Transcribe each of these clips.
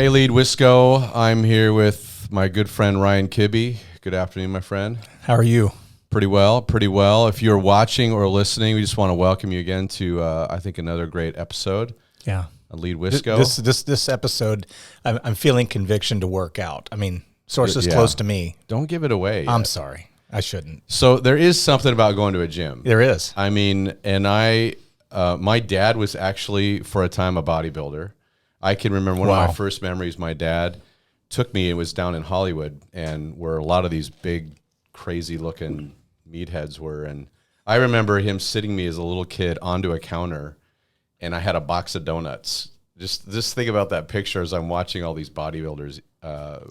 Hey, Lead Wisco. I'm here with my good friend Ryan Kibbe. Good afternoon, my friend. How are you? Pretty well, pretty well. If you're watching or listening, we just want to welcome you again to, I think, another great episode. Yeah. On Lead Wisco. This episode, I'm feeling conviction to work out. I mean, sources close to me. Don't give it away yet. I'm sorry. I shouldn't. So there is something about going to a gym. There is. I mean, and my dad was actually, for a time, a bodybuilder. I can remember one of my first memories, my dad took me, it was down in Hollywood, and where a lot of these big, crazy-looking meatheads were. And I remember him sitting me as a little kid onto a counter, and I had a box of donuts. Just think about that picture as I'm watching all these bodybuilders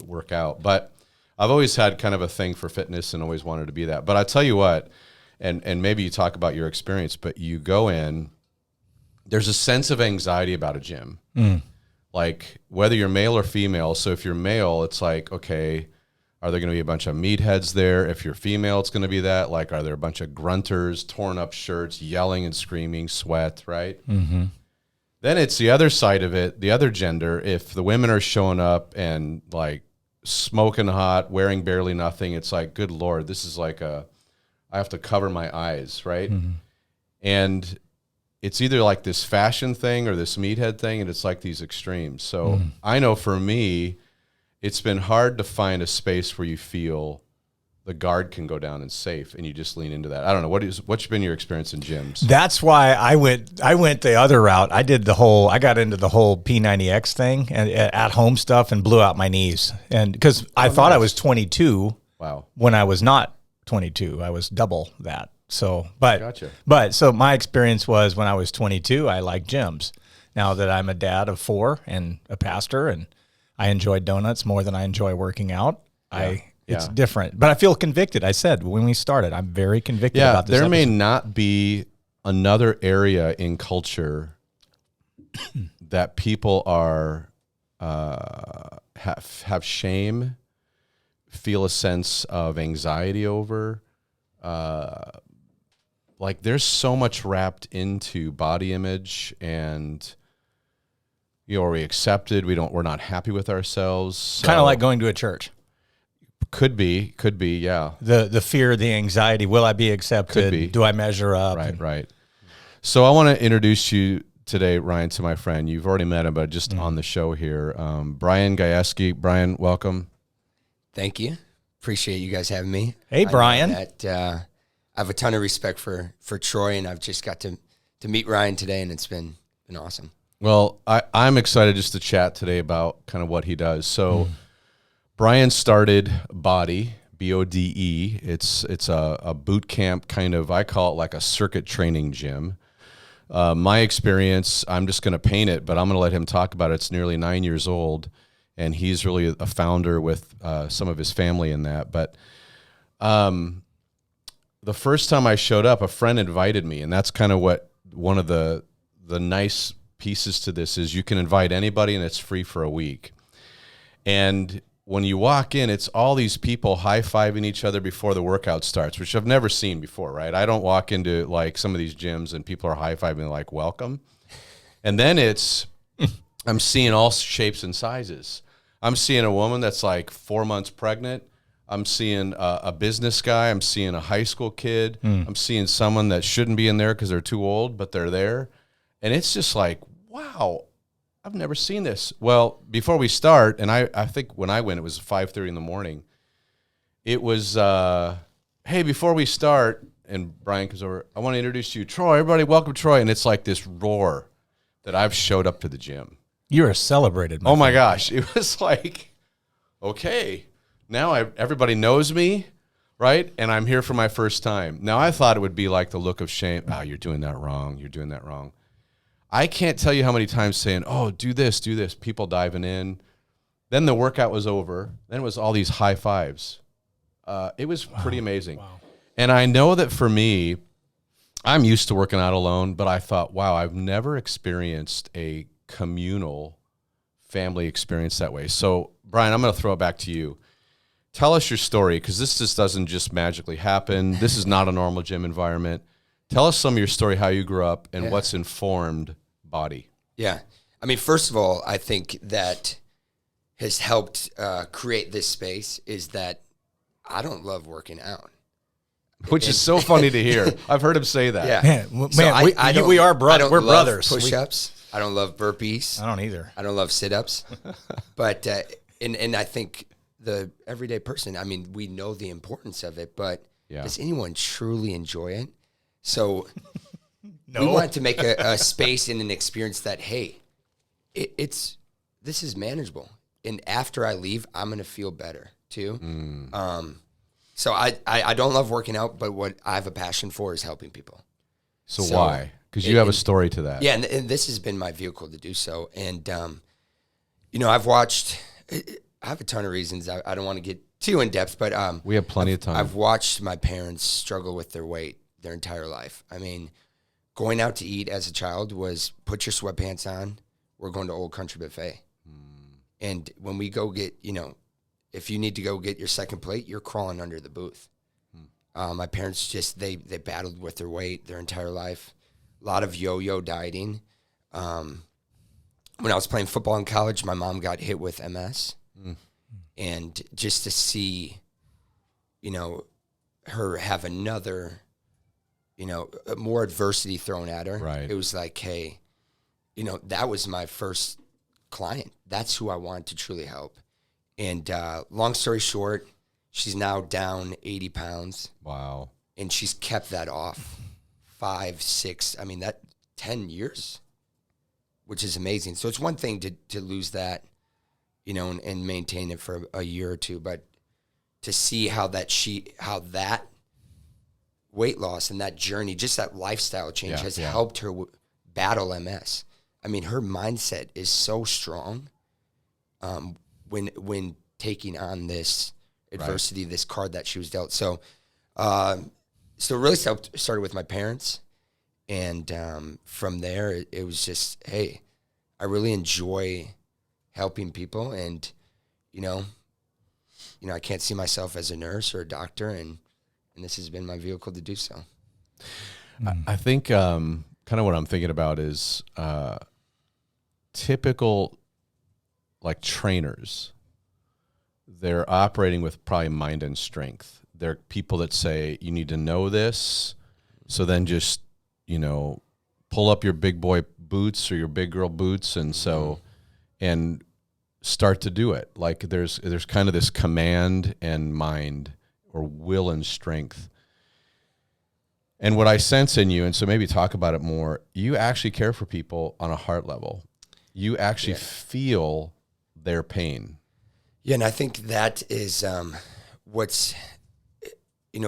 work out. But I've always had kind of a thing for fitness and always wanted to be that. But I tell you what, and maybe you talk about your experience, but you go in, there's a sense of anxiety about a gym. Like whether you're male or female. So if you're male, it's like, okay, are there going to be a bunch of meatheads there? If you're female, it's going to be that. Like, are there a bunch of grunters, torn up shirts, yelling and screaming, sweat, right? Mm-hmm. Then it's the other side of it, the other gender. If the women are showing up and like smoking hot, wearing barely nothing, it's like, good Lord, this is like I have to cover my eyes, right? Mm-hmm. And it's either like this fashion thing or this meathead thing, and it's like these extremes. So I know for me, it's been hard to find a space where you feel the guard can go down and safe, and you just lean into that. I don't know, what's been your experience in gyms? That's why I went the other route. I got into the whole P90X thing and at home stuff and blew out my knees. And because I thought I was 22 when I was not 22. I was double that. So, so my experience was when I was 22, I liked gyms. Now that I'm a dad of 4 and a pastor, and I enjoy donuts more than I enjoy working out, it's different. But I feel convicted. I said when we started, I'm very convicted about this. There may not be another area in culture that people are have shame, feel a sense of anxiety over. Like there's so much wrapped into body image, and are we accepted? We're not happy with ourselves. So kind of like going to a church. Could be, yeah. The fear, the anxiety. Will I be accepted? Could be. Do I measure up? Right. So I want to introduce you today, Ryan, to my friend. You've already met him, but just on the show here, Brian Gajeski. Brian, welcome. Thank you. Appreciate you guys having me. Hey, Brian. I have a ton of respect for Troy, and I've just got to meet Ryan today, and it's been awesome. Well, I'm excited just to chat today about kind of what he does. So Brian started Bode, B-O-D-E. It's a boot camp kind of, I call it like a circuit training gym. My experience, I'm just going to paint it, but I'm going to let him talk about it. It's nearly 9 years old, and he's really a founder with some of his family in that. But the first time I showed up, a friend invited me, and that's kind of what one of the nice pieces to this is. You can invite anybody, and it's free for a week. And when you walk in, it's all these people high-fiving each other before the workout starts, which I've never seen before, right? I don't walk into like some of these gyms and people are high-fiving like, welcome. And then I'm seeing all shapes and sizes. I'm seeing a woman that's like 4 months pregnant. I'm seeing a business guy. I'm seeing a high school kid. I'm seeing someone that shouldn't be in there because they're too old, but they're there. And it's just like, wow, I've never seen this. Well, before we start, and I think when I went, it was 5:30 in the morning. It was, hey, before we start, and Brian comes over, I want to introduce you, Troy. Everybody, welcome Troy. And it's like this roar that I've showed up to the gym. You are celebrated. Oh my gosh. It was like, okay. Now everybody knows me, right? And I'm here for my first time. Now, I thought it would be like the look of shame. Oh, you're doing that wrong. You're doing that wrong. I can't tell you how many times saying, oh, do this, people diving in. Then the workout was over. Then it was all these high fives. It was pretty amazing. Wow. And I know that for me, I'm used to working out alone, but I thought, wow, I've never experienced a communal family experience that way. So, Brian, I'm going to throw it back to you. Tell us your story, because this just doesn't just magically happen. This is not a normal gym environment. Tell us some of your story, how you grew up, and what's informed Bode. Yeah. I mean, first of all, I think that has helped create this space is that I don't love working out. Which is so funny to hear. I've heard him say that. Yeah. Man, we are brothers. We're brothers. Push-ups. I don't love burpees. I don't either. I don't love sit-ups. But and I think the everyday person, I mean, we know the importance of it, but does anyone truly enjoy it? So no. We wanted to make a space and an experience that, hey, this is manageable. And after I leave, I'm going to feel better too. So I don't love working out, but what I have a passion for is helping people. So why? Because you have a story to that. Yeah, and this has been my vehicle to do so. And, I've watched, I have a ton of reasons. I don't want to get too in depth, but we have plenty of time. I've watched my parents struggle with their weight their entire life. I mean, going out to eat as a child was put your sweatpants on, we're going to Old Country Buffet. And when we go get, if you need to go get your second plate, you're crawling under the booth. My parents they battled with their weight their entire life. A lot of yo-yo dieting. When I was playing football in college, my mom got hit with MS. And just to see, her have another, more adversity thrown at her. Right. It was like, hey, that was my first client. That's who I wanted to truly help. And long story short, she's now down 80 pounds. Wow. And she's kept that off 5, 6, 10 years, which is amazing. So it's one thing to lose that, and maintain it for a year or two, but to see how that weight loss and that journey, just that lifestyle change has helped her battle MS. I mean, her mindset is so strong when taking on this adversity, this card that she was dealt. So really started with my parents. And from there, it was just, hey, I really enjoy helping people. And, I can't see myself as a nurse or a doctor. And this has been my vehicle to do so. I think kind of what I'm thinking about is typical like trainers. They're operating with probably mind and strength. They're people that say, you need to know this. So then just, pull up your big boy boots or your big girl boots. And and start to do it. Like there's kind of this command and mind or will and strength. And what I sense in you, and so maybe talk about it more, you actually care for people on a heart level. You actually feel their pain. Yeah, and I think that is what's,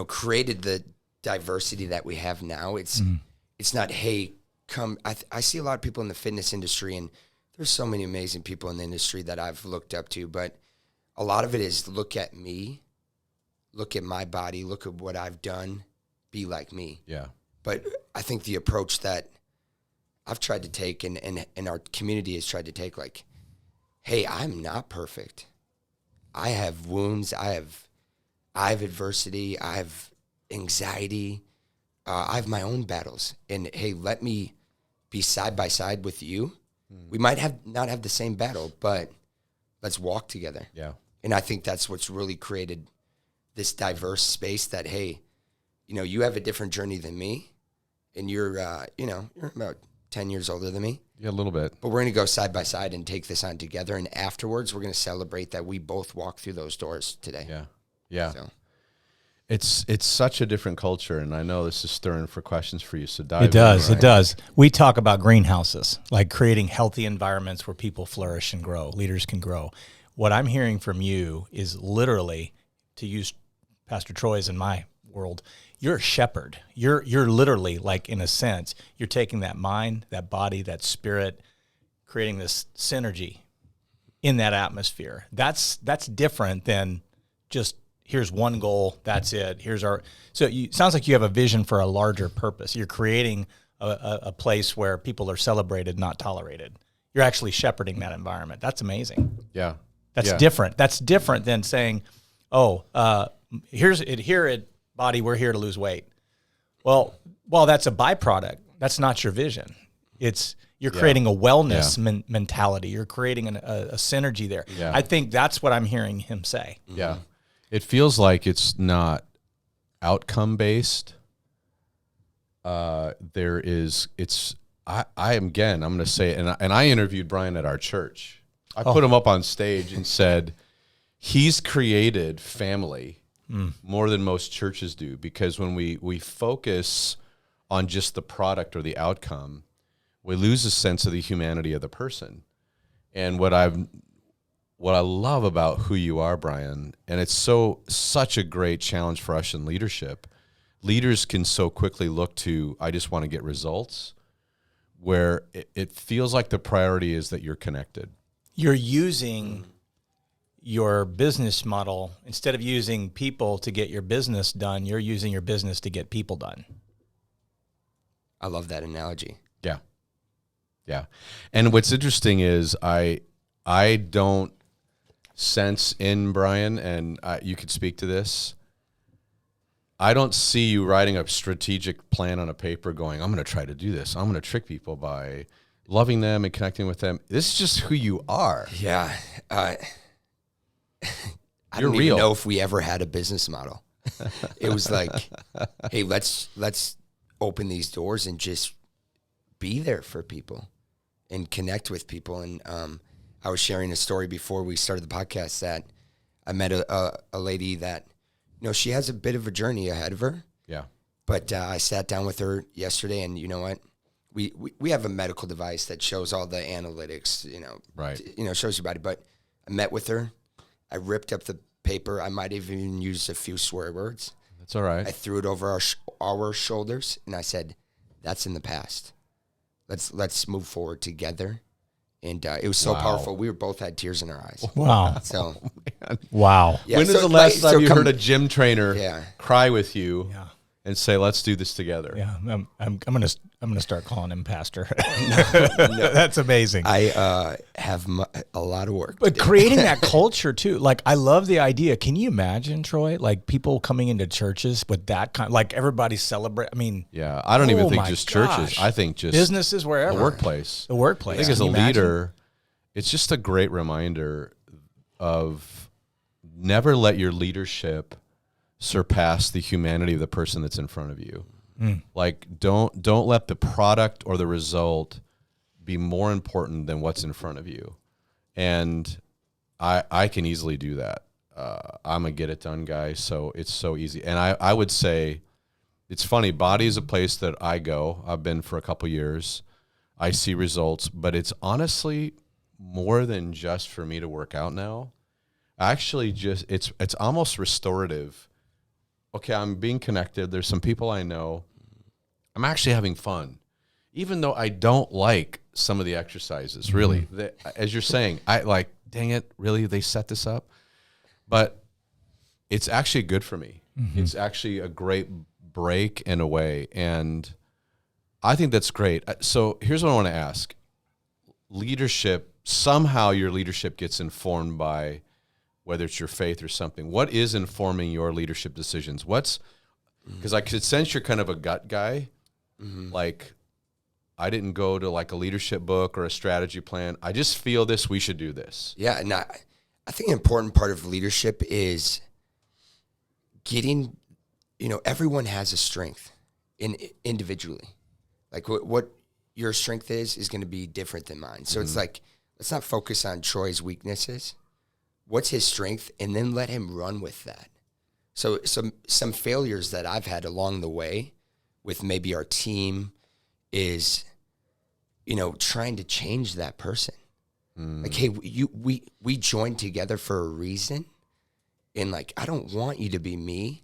created the diversity that we have now. It's not, hey, come. I see a lot of people in the fitness industry, and there's so many amazing people in the industry that I've looked up to, but a lot of it is look at me, look at my body, look at what I've done, be like me. Yeah. But I think the approach that I've tried to take and our community has tried to take, like, hey, I'm not perfect. I have wounds. I have adversity. I have anxiety. I have my own battles. And hey, let me be side by side with you. We might not have the same battle, but let's walk together. Yeah. And I think that's what's really created this diverse space that, hey, you have a different journey than me, and you're about 10 years older than me. Yeah, a little bit. But we're going to go side by side and take this on together. And afterwards, we're going to celebrate that we both walk through those doors today. Yeah. Yeah. So. It's such a different culture, and I know this is stirring for questions for you, so dive in. It does. We talk about greenhouses, like creating healthy environments where people flourish and grow, leaders can grow. What I'm hearing from you is literally, to use Pastor Troy's in my world, you're a shepherd. You're literally, like, in a sense, you're taking that mind, that body, that spirit, creating this synergy in that atmosphere. That's different than just, here's one goal, that's it. Sounds like you have a vision for a larger purpose. You're creating a place where people are celebrated, not tolerated. You're actually shepherding that environment. That's amazing. Yeah. That's different. That's different than saying, here at Body, we're here to lose weight. Well, that's a byproduct. That's not your vision. It's You're creating a wellness mentality. You're creating a synergy there. Yeah. I think that's what I'm hearing him say. Yeah. It feels like it's not outcome based. I'm going to say it, and I interviewed Brian at our church. I put him up on stage and said, he's created family more than most churches do, because when we focus on just the product or the outcome, we lose a sense of the humanity of the person. And what I love about who you are, Brian, and it's such a great challenge for us in leadership. Leaders can so quickly look to, I just want to get results, where it feels like the priority is that you're connected. You're using your business model, instead of using people to get your business done, you're using your business to get people done. I love that analogy. Yeah. Yeah. And what's interesting is I don't sense in Brian, and you could speak to this, I don't see you writing a strategic plan on a paper going, I'm going to try to do this. I'm going to trick people by loving them and connecting with them. This is just who you are. Yeah. I You're don't real. even know if we ever had a business model. It was like, hey, let's open these doors and just be there for people and connect with people. And I was sharing a story before we started the podcast that I met a lady that, she has a bit of a journey ahead of her. Yeah. But I sat down with her yesterday, and you know what? We have a medical device that shows all the analytics, Right. Shows your body. But I met with her. I ripped up the paper. I might have even used a few swear words. That's all right. I threw it over our shoulders, and I said, "That's in the past. Let's move forward together." And it was so powerful. We both had tears in our eyes. Wow. So, wow. yeah, when was the last time you heard a gym trainer cry with you and say, "Let's do this together"? Yeah, I'm gonna start calling him Pastor. No. That's amazing. I have a lot of work. But creating that culture too, like I love the idea. Can you imagine, Troy? Like people coming into churches with that kind, like everybody celebrate. I mean, yeah, I don't even think just churches. I think just businesses, wherever, the workplace. The workplace. I think as a leader, it's just a great reminder of never let your leadership surpass the humanity of the person that's in front of you. Like don't let the product or the result be more important than what's in front of you. And I can easily do that. I'm a get it done guy, so it's so easy. And I would say, it's funny, Body is a place that I go. I've been for a couple years. I see results, but it's honestly more than just for me to work out now. Actually, it's almost restorative. Okay, I'm being connected. There's some people I know. I'm actually having fun, even though I don't like some of the exercises. Really, as you're saying, I like. Dang it! Really, they set this up, but it's actually good for me. It's actually a great break in a way, and I think that's great. So here's what I want to ask: leadership. Somehow, your leadership gets informed by whether it's your faith or something. What is informing your leadership decisions? Because I could sense you're kind of a gut guy. Like, I didn't go to like a leadership book or a strategy plan. I just feel this, we should do this. Yeah, and I think an important part of leadership is getting, everyone has a strength individually. Like what your strength is going to be different than mine. So it's like, let's not focus on Troy's weaknesses. What's his strength? And then let him run with that. So some failures that I've had along the way with maybe our team is, trying to change that person. Like, hey, we joined together for a reason. And like, I don't want you to be me.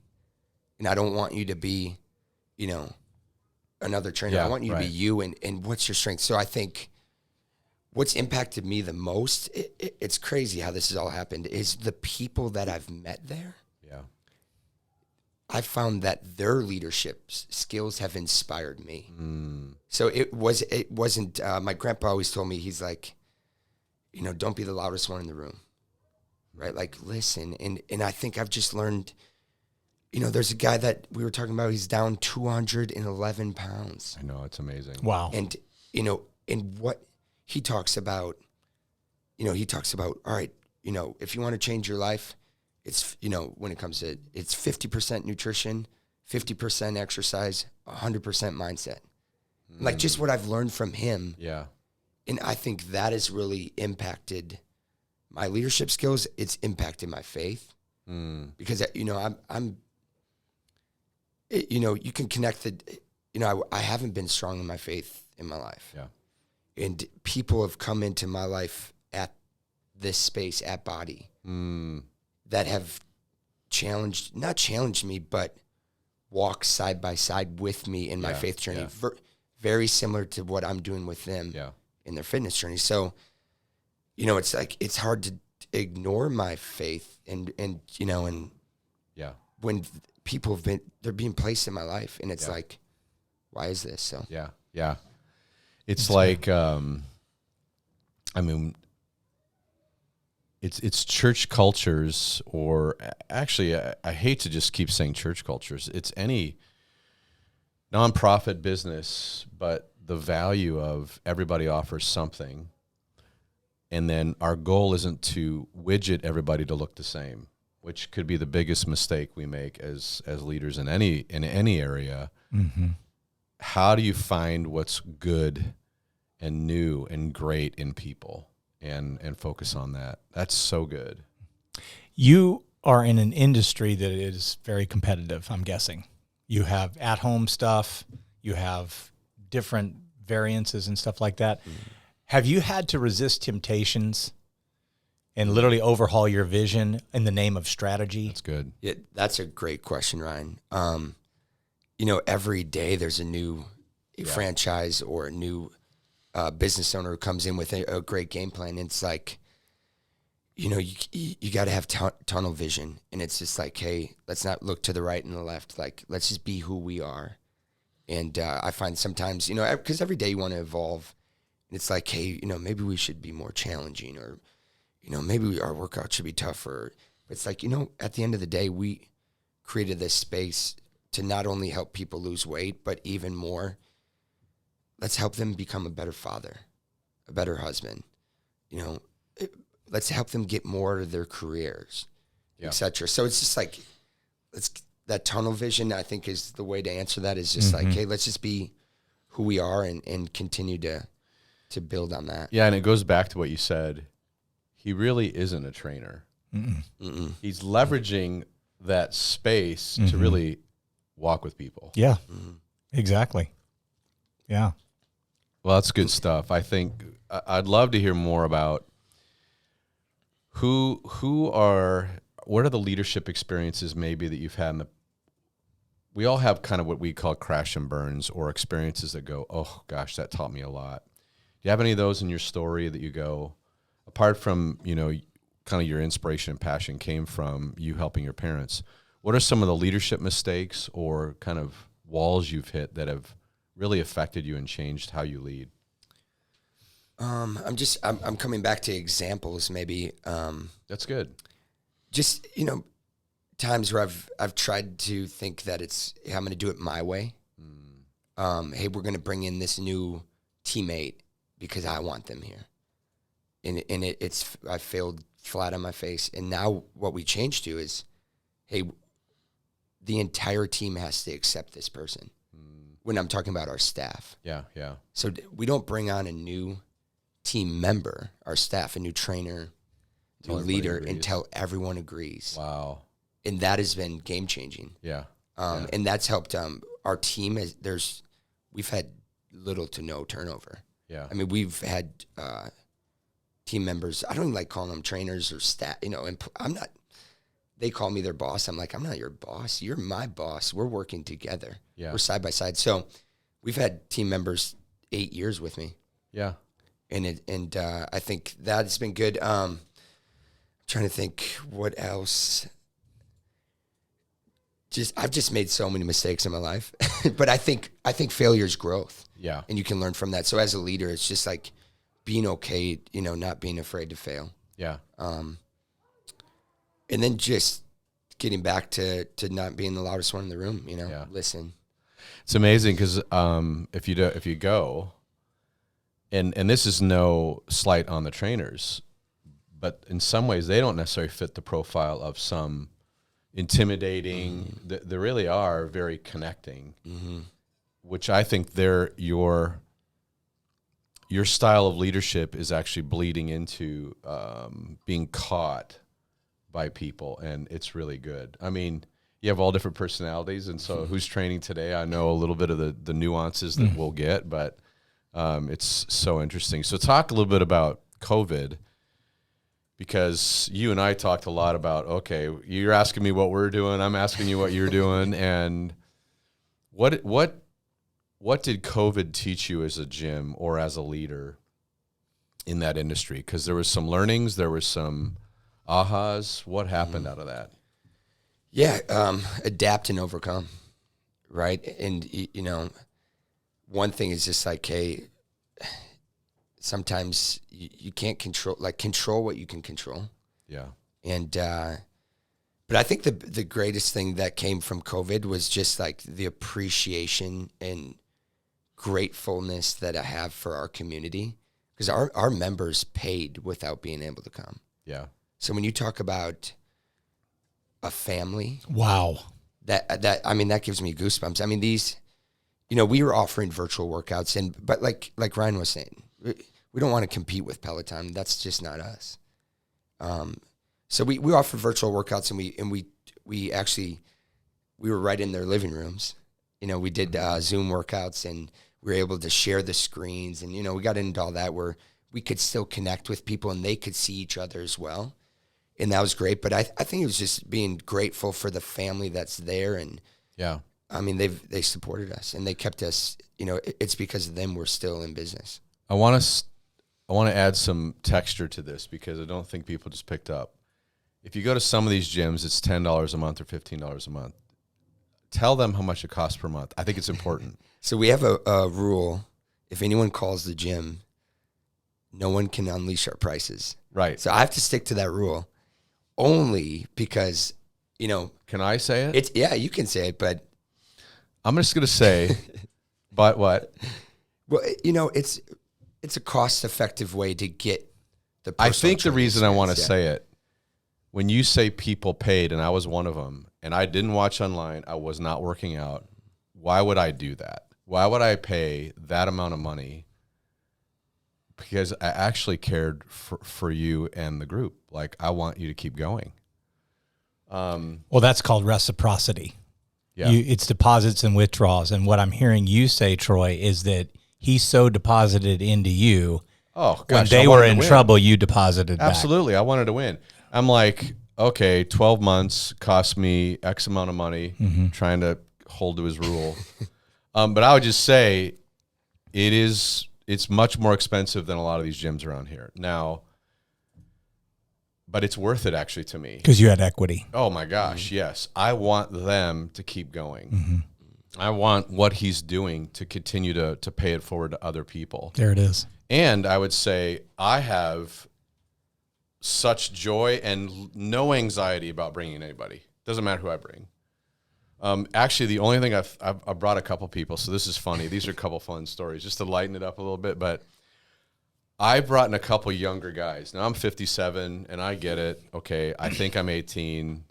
And I don't want you to be, another trainer. I want you to be you. And what's your strength? So I think what's impacted me the most, it's crazy how this has all happened, is the people that I've met there. Yeah. I found that their leadership skills have inspired me. So it wasn't, my grandpa always told me, he's like, don't be the loudest one in the room, right? Like, listen. And I think I've just learned, there's a guy that we were talking about, he's down 211 pounds. I know, it's amazing. Wow. And, And what he talks about, all right, if you want to change your life, it's, when it comes to, it's 50% nutrition, 50% exercise, 100% mindset. Like just what I've learned from him. Yeah. And I think that has really impacted my leadership skills. It's impacted my faith because, you can connect I haven't been strong in my faith in my life. Yeah. And people have come into my life at this space at Body that have not challenged me, but walked side by side with me in my faith journey. Yeah. Very similar to what I'm doing with them in their fitness journey. So, it's like, it's hard to ignore my faith and when people they're being placed in my life and it's like, why is this? So, yeah. It's like, it's church cultures, or actually, I hate to just keep saying church cultures. It's any nonprofit business, but the value of everybody offers something. And then our goal isn't to widget everybody to look the same, which could be the biggest mistake we make as leaders in any area. Mm-hmm. How do you find what's good and new and great in people and focus on that? That's so good. You are in an industry that is very competitive, I'm guessing. You have at-home stuff. You have different variances and stuff like that. Mm-hmm. Have you had to resist temptations and literally overhaul your vision in the name of strategy? That's good. Yeah, that's a great question, Ryan. Every day there's a new franchise or a new business owner who comes in with a great game plan. And it's like, you got to have tunnel vision. And it's just like, hey, let's not look to the right and the left. Like, let's just be who we are. And I find sometimes, because every day you want to evolve. And it's like, hey, maybe we should be more challenging, or, maybe our workout should be tougher. But it's like, at the end of the day, we created this space to not only help people lose weight, but even more, let's help them become a better father, a better husband. Let's help them get more out of their careers, etc. So it's just like, that tunnel vision, I think, is the way to answer that, is just like, hey, let's just be who we are and continue to build on that. Yeah, and it goes back to what you said. He really isn't a trainer. Mm-mm. Mm-mm. He's leveraging that space to really walk with people. Yeah, exactly. Yeah. Well, that's good stuff. I think I'd love to hear more about what are the leadership experiences maybe that you've had we all have kind of what we call crash and burns, or experiences that go, oh gosh, that taught me a lot. Do you have any of those in your story that you go, apart from, kind of your inspiration and passion came from you helping your parents, what are some of the leadership mistakes or kind of walls you've hit that have really affected you and changed how you lead? I'm coming back to examples maybe. That's good. Just, times where I've tried to think that I'm going to do it my way. Hey, we're going to bring in this new teammate because I want them here. And I failed flat on my face. And now what we changed to is, hey, the entire team has to accept this person. When I'm talking about our staff. Yeah. So we don't bring on a new team member, our staff, a new trainer, new leader, until everyone agrees. Wow. And that has been game changing. Yeah. And that's helped our team. We've had little to no turnover. Yeah. I mean, we've had team members. I don't even like calling them trainers or staff. And I'm not. They call me their boss. I'm like, I'm not your boss. You're my boss. We're working together. Yeah. We're side by side. So we've had team members 8 years with me. Yeah. And I think that's been good. I'm trying to think what else. I've just made so many mistakes in my life, but I think failure is growth. Yeah. And you can learn from that. So as a leader, it's just like being okay, not being afraid to fail. Yeah. And then just getting back to not being the loudest one in the room, Yeah. Listen. It's amazing because if you go and this is no slight on the trainers, but in some ways they don't necessarily fit the profile of some intimidating. They really are very connecting, which I think your style of leadership is actually bleeding into being caught by people, and it's really good. I mean, you have all different personalities, and so who's training today, I know a little bit of the nuances that we'll get, but it's so interesting. So talk a little bit about COVID, because you and I talked a lot about, okay, you're asking me what we're doing, I'm asking you what you're doing, and what did COVID teach you as a gym or as a leader in that industry? Because there was some learnings, there was some ahas. What happened out of that? Yeah, adapt and overcome, right? And, you know, one thing is just like, hey, sometimes you can't control what you can control. Yeah. And, but I think the greatest thing that came from COVID was just like the appreciation and gratefulness that I have for our community, because our members paid without being able to come. Yeah. So when you talk about a family, wow, that gives me goosebumps. I mean, these, you know, we were offering virtual workouts, but like Ryan was saying, we don't want to compete with Peloton. That's just not us. So we offer virtual workouts, and we were right in their living rooms. You know, we did Zoom workouts, and we were able to share the screens, and, you know, we got into all that where we could still connect with people and they could see each other as well. And that was great. But I think it was just being grateful for the family that's there. And yeah, I mean, they supported us and they kept us, you know, it's because of them we're still in business. I want to add some texture to this, because I don't think people just picked up. If you go to some of these gyms, it's $10 a month or $15 a month. Tell them how much it costs per month. I think it's important. So we have a rule. If anyone calls the gym, no one can unleash our prices. Right. So I have to stick to that rule, only because, you know. Can I say it? Yeah, you can say it, but. I'm just going to say, but what? Well, you know, it's a cost-effective way to get the I think the reason I want to say it, when you say people paid, and I was one of them, and I didn't watch online, I was not working out, why would I do that? Why would I pay that amount of money? Because I actually cared for you and the group. Like, I want you to keep going. Well, that's called reciprocity. Yeah. It's deposits and withdrawals. And what I'm hearing you say, Troy, is that he so deposited into you. Oh, gosh, when they were in trouble, you deposited back. Absolutely. I wanted to win. I'm like, okay, 12 months cost me X amount of money, trying to hold to his rule. But I would just say it's much more expensive than a lot of these gyms around here. Now, but it's worth it actually to me. Because you had equity. Oh my gosh, yes. I want them to keep going. I want what he's doing to continue to pay it forward to other people. There it is. And I would say I have such joy and no anxiety about bringing anybody. Doesn't matter who I bring. Actually, the only thing I've brought a couple people, so this is funny. These are a couple fun stories just to lighten it up a little bit. But I brought in a couple younger guys. Now I'm 57, and I get it. Okay, I think I'm 18.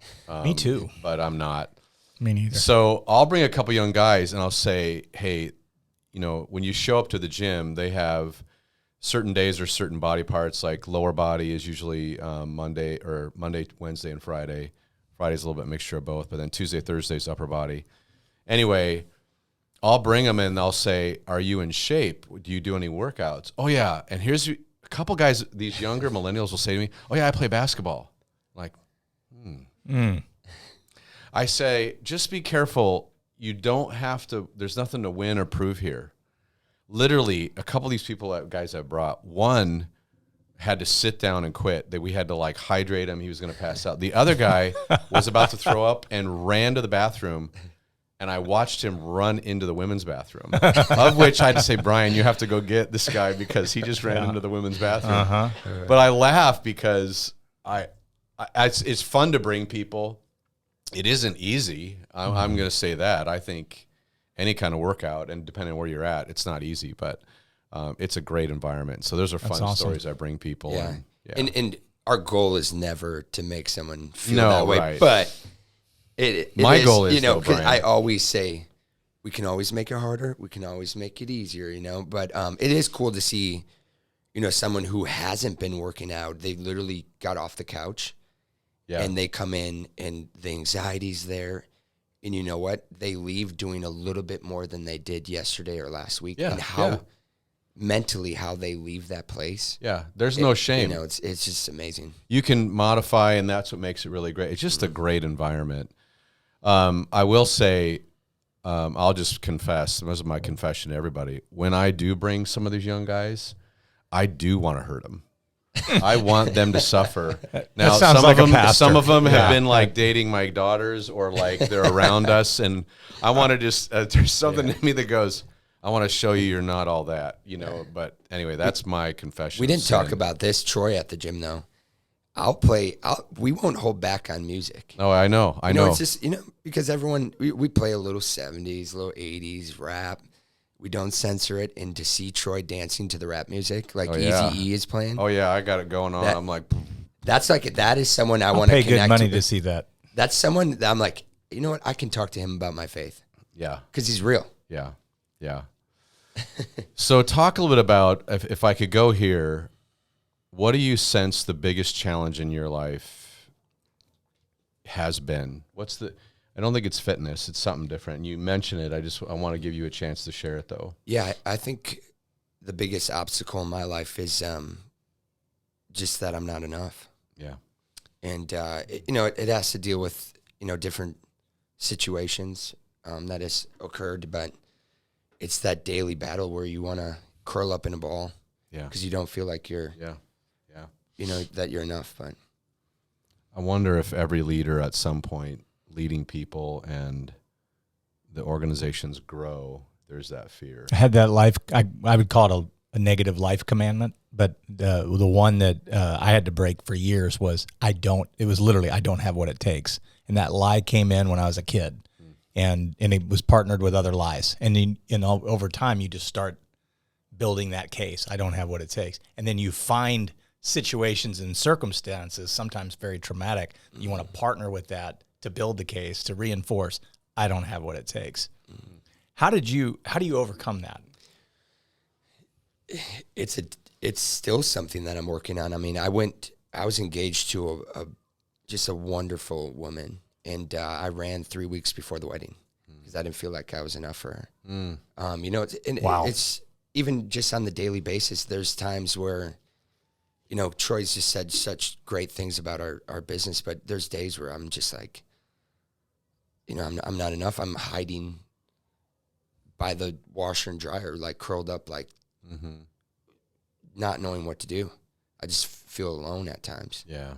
Me too. But I'm not. Me neither. So I'll bring a couple young guys, and I'll say, hey, you know, when you show up to the gym, they have certain days or certain body parts, like lower body is usually Monday, Wednesday, and Friday. Friday's a little bit mixture of both, but then Tuesday, Thursday's upper body. Anyway, I'll bring them in. I'll say, are you in shape? Do you do any workouts? Oh, yeah. And here's a couple guys, these younger millennials will say to me, oh, yeah, I play basketball. I'm like, I say, just be careful. You don't have to, there's nothing to win or prove here. Literally, a couple of these guys I brought, one had to sit down and quit. That we had to like hydrate him. He was going to pass out. The other guy was about to throw up and ran to the bathroom, and I watched him run into the women's bathroom, of which I had to say, Brian, you have to go get this guy because he just ran into the women's bathroom. But I laugh because it's fun to bring people. It isn't easy. I'm going to say that. I think any kind of workout, and depending on where you're at, it's not easy, but it's a great environment. So those are fun awesome. stories I bring people. Yeah. And, And our goal is never to make someone feel No, that way, right. but it My goal is, you know, though, 'cause Brian. I always say we can always make it harder. We can always make it easier, you know, but it is cool to see, you know, someone who hasn't been working out. They literally got off the couch and they come in and the anxiety's there. And you know what? They leave doing a little bit more than they did yesterday or last week. Yeah, And how mentally, how they leave that place. Yeah, there's no shame. You know, it's just amazing. You can modify, and that's what makes it really great. It's just a great environment. I will say, I'll just confess, this is my confession to everybody. When I do bring some of these young guys, I do want to hurt them. I want them to suffer. Now, some of them have been like dating my daughters, or like they're around us, and I want to just there's something in me that goes, I want to show you you're not all that, you know. But anyway, that's my confession. We didn't talk about this, Troy, at the gym though. We won't hold back on music. Oh, I know. You know, it's just, you know, because everyone, we play a little 70s, a little 80s rap. We don't censor it. And to see Troy dancing to the rap music, like Eazy-E is playing. Oh yeah, I got it going on. I'm like, that is someone I want to connect pay good money with. to see that. That's someone that I'm like, you know what? I can talk to him about my faith. Yeah. Because he's real. Yeah. Yeah. So talk a little bit about, if I could go here, what do you sense the biggest challenge in your life has been? I don't think it's fitness. It's something different. You mentioned it. I want to give you a chance to share it though. Yeah. I think the biggest obstacle in my life is just that I'm not enough. Yeah. And, you know, it has to deal with, you know, different situations that has occurred, but it's that daily battle where you want to curl up in a ball because you don't feel like you're, you know, that you're enough. But I wonder if every leader at some point, leading people and the organizations grow, there's that fear. I had that life, I would call it a negative life commandment, but the one that I had to break for years was I don't have what it takes. And that lie came in when I was a kid, and it was partnered with other lies. And then, you know, over time you just start building that case. I don't have what it takes. And then you find situations and circumstances, sometimes very traumatic, you want to partner with that to build the case, to reinforce, I don't have what it takes. How do you overcome that? It's still something that I'm working on. I mean, I was engaged to just a wonderful woman, and I ran 3 weeks before the wedding because I didn't feel like I was enough for her. You know, it's even just on the daily basis, there's times where, you know, Troy's just said such great things about our business, but there's days where I'm just like, you know, I'm not enough. I'm hiding by the washer and dryer, like curled up, like not knowing what to do. I just feel alone at times. Yeah.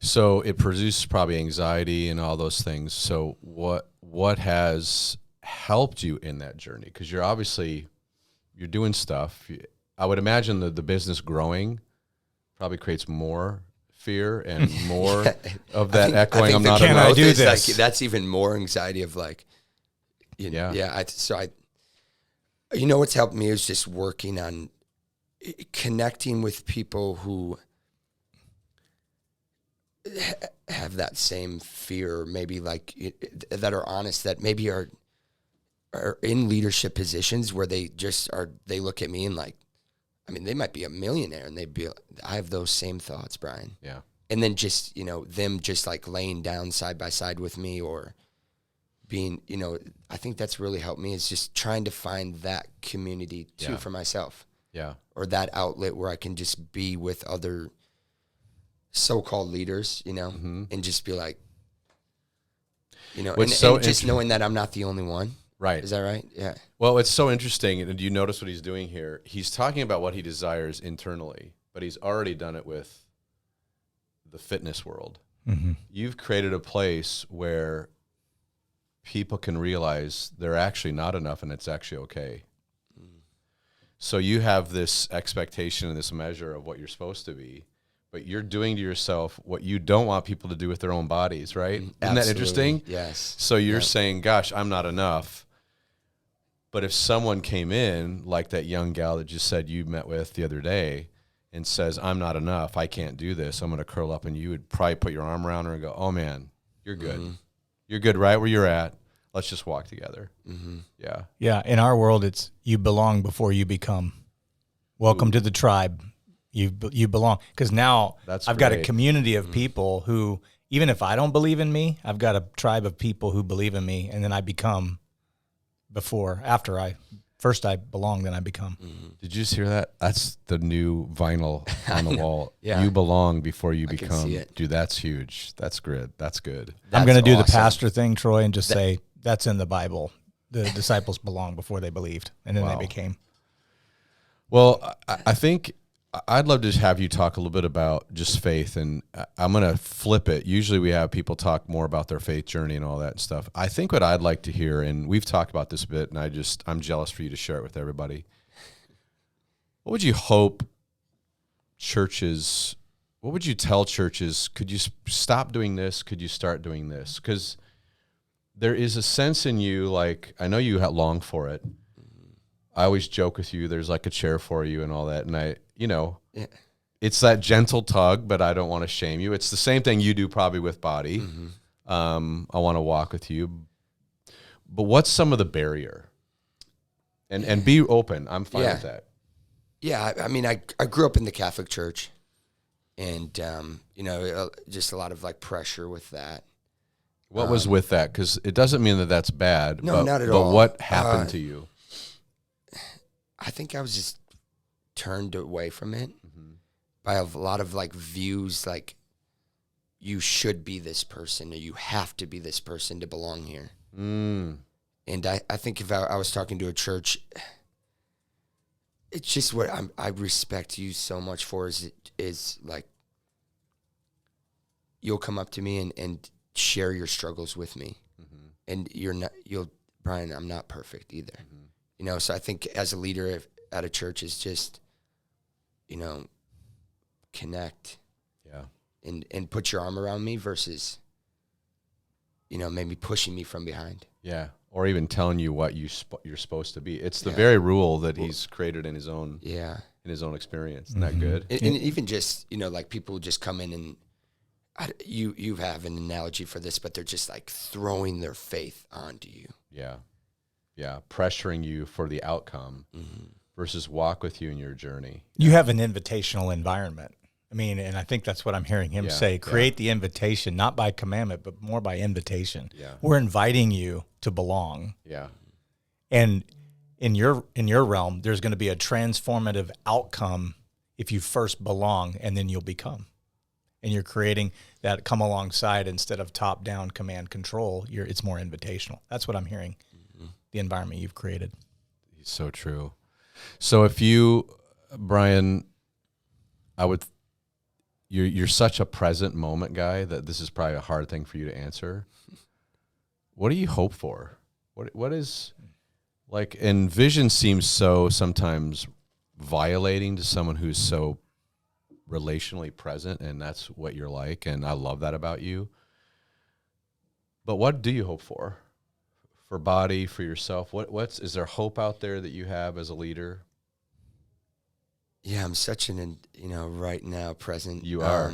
So it produces probably anxiety and all those things. So what has helped you in that journey? Because you're doing stuff. I would imagine the business growing probably creates more fear and more of that echoing. I'm not can I do this? this? Like, that's even more anxiety of like, you know, you know, what's helped me is just working on connecting with people who have that same fear, maybe like that are honest, that maybe are in leadership positions where they look at me and like, I mean, they might be a millionaire and they'd be, I have those same thoughts, Brian. Yeah. And then just, you know, them just like laying down side by side with me or being, you know, I think that's really helped me is just trying to find that community too for myself. Yeah. Or that outlet where I can just be with other so-called leaders, you know, and just be like, you know, and just knowing that I'm not the only one. Right. Is that right? Yeah. Well, it's so interesting. And do you notice what he's doing here? He's talking about what he desires internally, but he's already done it with the fitness world. You've created a place where people can realize they're actually not enough and it's actually okay. So you have this expectation and this measure of what you're supposed to be, but you're doing to yourself what you don't want people to do with their own bodies, right? Isn't that interesting? Yes. So you're saying, gosh, I'm not enough. But if someone came in, like that young gal that just said you met with the other day, and says, I'm not enough, I can't do this, I'm going to curl up, and you would probably put your arm around her and go, oh, man, you're good. Mm-hmm. You're good right where you're at. Let's just walk together. Mm-hmm. Yeah. Yeah. In our world, it's you belong before you become. Welcome to the tribe. You belong. Because now I've got a community of people who, even if I don't believe in me, I've got a tribe of people who believe in me, and then I become First I belong, then I become. Mm-hmm. Did you just hear that? That's the new vinyl on the wall. Yeah. You belong before you become. Can see it. Dude, that's huge. That's good. That's good. I'm going to do the pastor thing, Troy, and just say that's in the Bible. The disciples belonged before they believed, and then they became. Well, I think I'd love to have you talk a little bit about just faith, and I'm going to flip it. Usually we have people talk more about their faith journey and all that stuff. I think what I'd like to hear, and we've talked about this a bit, and I'm jealous for you to share it with everybody. What would you hope churches, what would you tell churches, could you stop doing this? Could you start doing this? Because there is a sense in you, like, I know you long for it. I always joke with you, there's like a chair for you and all that, and it's that gentle tug, but I don't want to shame you. It's the same thing you do probably with body. Mm-hmm. I want to walk with you. But what's some of the barrier? And be open. I'm fine with that. Yeah, I mean, I grew up in the Catholic Church, and, just a lot of, like, pressure with that. What was with that? Because it doesn't mean that that's bad. No, not at all. But what happened to you? I think I was just turned away from it by a lot of, like, views, like, you should be this person or you have to be this person to belong here. And I think if I was talking to a church, it's just what I respect you so much for is like, you'll come up to me and share your struggles with me. And Brian, I'm not perfect either. So I think as a leader at a church is just, connect. Yeah. And put your arm around me versus, maybe pushing me from behind. Yeah. Or even telling you what you're supposed to be. It's the very rule that he's created in his own in his own experience. Isn't that good? And even just, like people just come in and you have an analogy for this, but they're just like throwing their faith onto you. Yeah. Yeah. Pressuring you for the outcome versus walk with you in your journey. You have an invitational environment. I mean, and I think that's what I'm hearing him say. Create the invitation, not by commandment, but more by invitation. Yeah. We're inviting you to belong. Yeah. And in your realm, there's going to be a transformative outcome if you first belong, and then you'll become. And you're creating that come alongside instead of top-down command control. It's more invitational. That's what I'm hearing. The environment you've created. So true. So if you, Brian, you're such a present moment guy that this is probably a hard thing for you to answer. What do you hope for? What is, like, and vision seems so sometimes violating to someone who's so relationally present, and that's what you're like, and I love that about you. But what do you hope for? For body, for yourself? Is there hope out there that you have as a leader? Yeah, I'm such right now present. You are.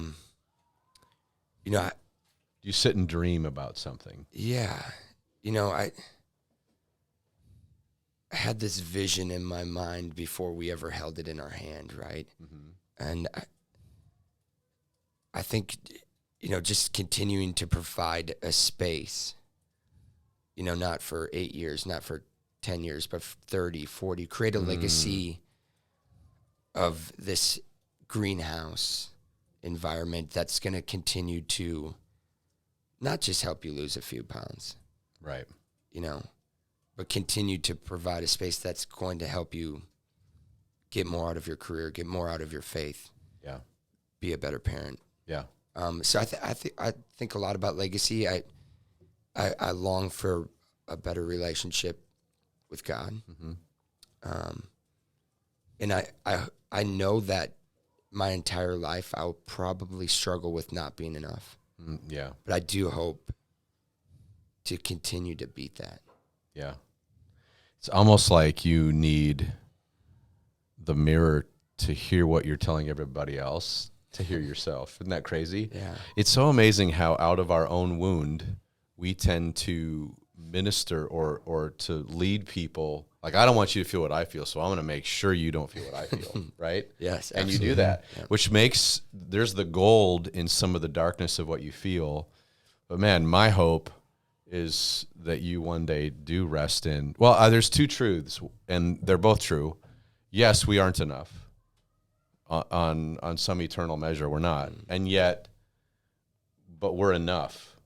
You sit and dream about something. Yeah. I had this vision in my mind before we ever held it in our hand, right? And I think, just continuing to provide a space, not for 8 years, not for 10 years, but 30, 40, create a legacy of this greenhouse environment that's going to continue to not just help you lose a few pounds, right? But continue to provide a space that's going to help you get more out of your career, get more out of your faith. Yeah. Be a better parent. Yeah. So I think a lot about legacy. I long for a better relationship with God. And I know that my entire life I'll probably struggle with not being enough. Yeah. But I do hope to continue to beat that. Yeah. It's almost like you need the mirror to hear what you're telling everybody else to hear yourself. Isn't that crazy? Yeah. It's so amazing how out of our own wound we tend to minister or to lead people. Like, I don't want you to feel what I feel, so I'm going to make sure you don't feel what I feel, right? Yes, and absolutely. you do that, Yeah. which makes, there's the gold in some of the darkness of what you feel. But man, my hope is that you one day do rest in, well, there's two truths, and they're both true. Yes, we aren't enough on some eternal measure. We're not. And yet, but we're enough.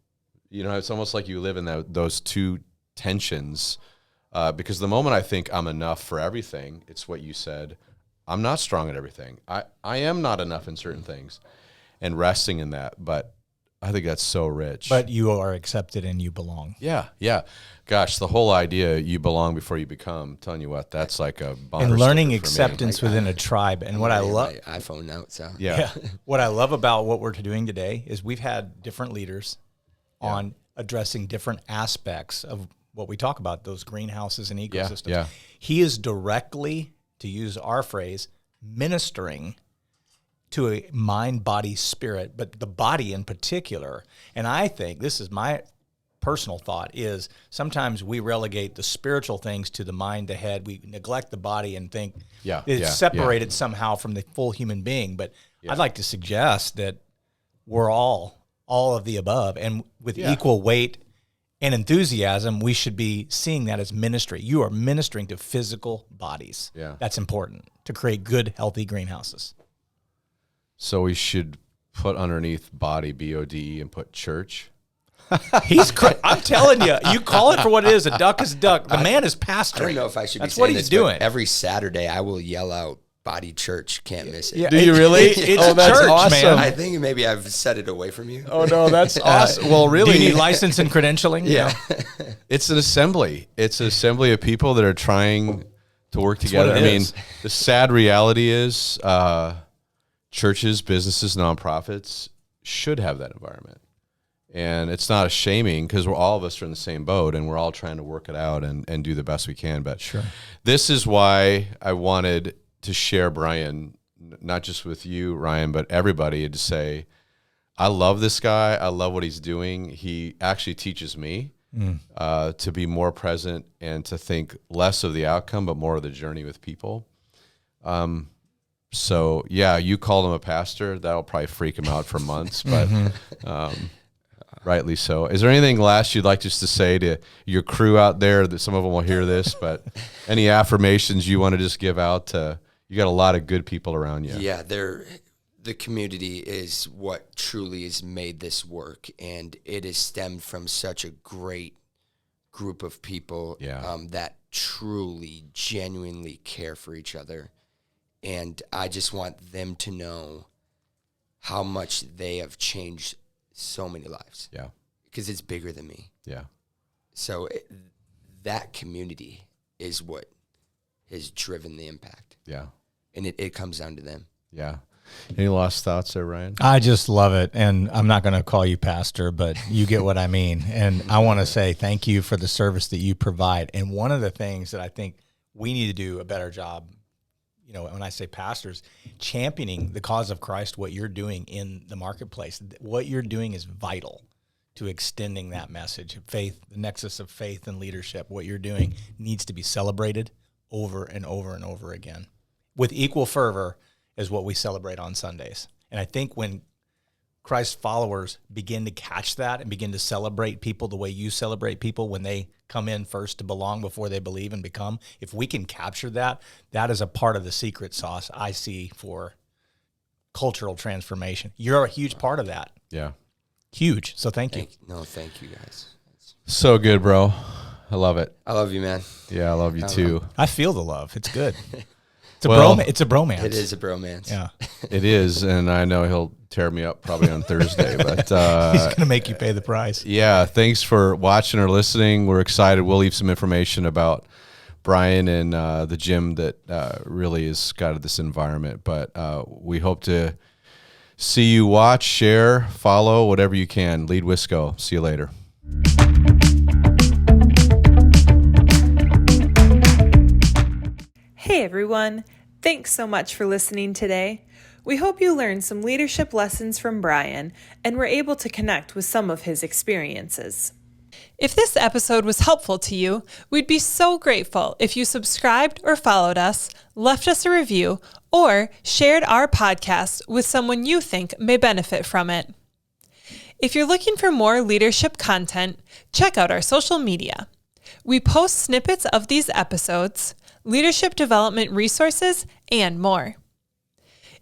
You know, it's almost like you live in those two tensions. Because the moment I think I'm enough for everything, it's what you said, I'm not strong at everything. I am not enough in certain things, and resting in that. But I think that's so rich. But you are accepted and you belong. Yeah, yeah. Gosh, the whole idea, you belong before you become, I'm telling you what, that's like a bumper And learning sticker for me. acceptance within a tribe. And what I love, my iPhone now, so Yeah. what I love about what we're doing today is we've had different leaders on addressing different aspects of what we talk about, those greenhouses and ecosystems. Yeah. He is directly, to use our phrase, ministering to a mind, body, spirit, but the body in particular. And I think, this is my personal thought, is sometimes we relegate the spiritual things to the mind, the head. We neglect the body and think it's separated somehow from the full human being. But I'd like to suggest that we're all of the above, and with equal weight and enthusiasm, we should be seeing that as ministry. You are ministering to physical bodies. Yeah. That's important to create good, healthy greenhouses. So we should put underneath body, B-O-D-E, and put church. I'm telling you, you call it for what it is. A duck is a duck. The man is pastoring. I don't know if I should That's be what saying he's this, but doing. every Saturday I will yell out Body Church, can't miss it. Yeah, Do you really? It's Oh, a that's church, awesome. man. I think maybe I've set it away from you. Oh, no, that's awesome. Well, Do really, you need license and credentialing? Yeah. it's an assembly. It's an assembly of people that are trying to work together. what it I mean, is. the sad reality is churches, businesses, nonprofits should have that environment. And it's not a shaming, because all of us are in the same boat, and we're all trying to work it out and do the best we can. But this is why I wanted to share Brian, not just with you, Ryan, but everybody, to say, I love this guy. I love what he's doing. He actually teaches me to be more present and to think less of the outcome, but more of the journey with people. So, yeah, you called him a pastor. That'll probably freak him out for months, but rightly so. Is there anything last you'd like just to say to your crew out there, that some of them will hear this, but any affirmations you want to just give out to, you got a lot of good people around you. Yeah, the community is what truly has made this work, and it has stemmed from such a great group of people that truly, genuinely care for each other. And I just want them to know how much they have changed so many lives. Yeah. Because it's bigger than me. Yeah. So that community is what has driven the impact. Yeah. And it comes down to them. Yeah. Any last thoughts there, Ryan? I just love it. And I'm not going to call you pastor, but you get what I mean. And I want to say thank you for the service that you provide. And one of the things that I think we need to do a better job, you know, when I say pastors, championing the cause of Christ, what you're doing in the marketplace. What you're doing is vital to extending that message of faith, the nexus of faith and leadership. What you're doing needs to be celebrated over and over and over again with equal fervor as what we celebrate on Sundays. And I think when Christ's followers begin to catch that and begin to celebrate people the way you celebrate people when they come in first to belong before they believe and become, if we can capture that, that is a part of the secret sauce I see for cultural transformation. You're a huge part of that. Yeah. Huge. So thank you. Thank you guys. So good, bro. I love it. I love you, man. Yeah, I love you too. I feel the love. It's good. It's a Well, it's a bromance. It is a bromance. Yeah. It is, and I know he'll tear me up probably on Thursday, but He's going to make you pay the price. yeah, thanks for watching or listening. We're excited. We'll leave some information about Brian and the gym that really has got this environment, but we hope to see you watch, share, follow, whatever you can. Lead Wisco. See you later. Hey everyone, thanks so much for listening today. We hope you learned some leadership lessons from Brian and were able to connect with some of his experiences. If this episode was helpful to you, we'd be so grateful if you subscribed or followed us, left us a review, or shared our podcast with someone you think may benefit from it. If you're looking for more leadership content, check out our social media. We post snippets of these episodes, leadership development resources, and more.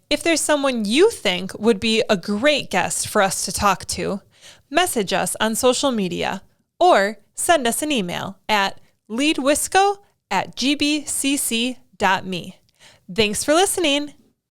If there's someone you think would be a great guest for us to talk to, message us on social media or send us an email at leadwisco@gbcc.me. Thanks for listening.